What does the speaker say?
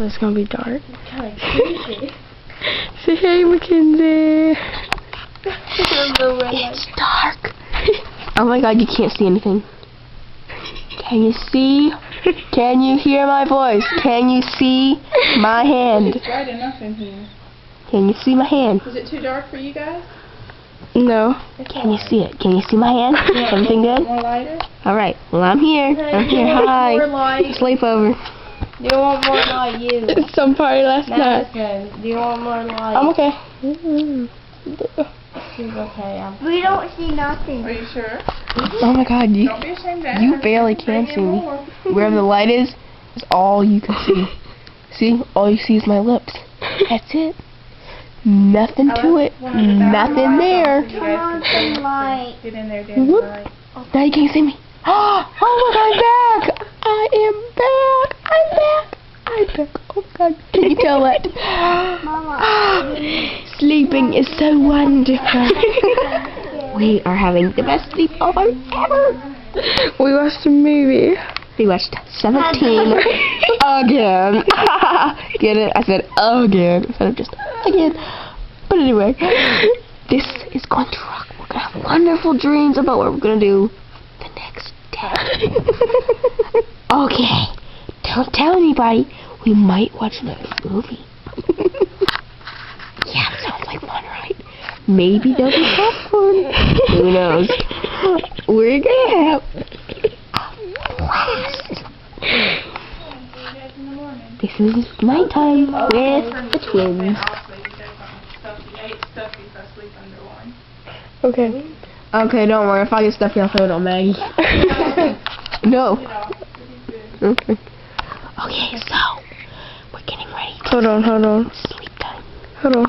So it's gonna be dark. Kind of creepy. Say hey, Mackenzie. It's dark. Oh my god, you can't see anything. Can you see? Can you hear my voice? Can you see my hand? It's bright enough in here. Can you see my hand? Is it too dark for you guys? No. Can you see it? Can you see my hand? Everything good? More lighter? Alright, well I'm here. I'm here. Hi. More light. Sleepover. Do you want more light, you? It's some party last night. Madison, do you want more light? I'm okay. She's okay. We don't see nothing. Are you sure? Oh my god, you Don't be ashamed to you ask. barely Bring can in see me. more. Wherever the light is all you can see. See? All you see is my lips. That's it. Nothing to it. Nothing there. You Come guys on, can some light. get in there, Dan. Whoop. Light. Now you can't see me. Oh my god, I'm back! I am back! I'm back! I'm back. Oh god, can you tell that? Mama. Sleeping is so wonderful. We are having the best sleepover ever. We watched a movie. We watched 17 again. Get it? I said again instead of just again. But anyway, this is going to rock. We're going to have wonderful dreams about what we're going to do the next day. Okay, don't tell anybody. We might watch another movie. Yeah, sounds like fun, right? Maybe there'll be popcorn. Who knows? We're gonna have a blast. This is nighttime with the twins. Okay. Okay, don't worry. If I get stuffy, I'll throw it on Maggie. No. Okay. Okay, so we're getting ready. Hold on. Sleep time. Hold on.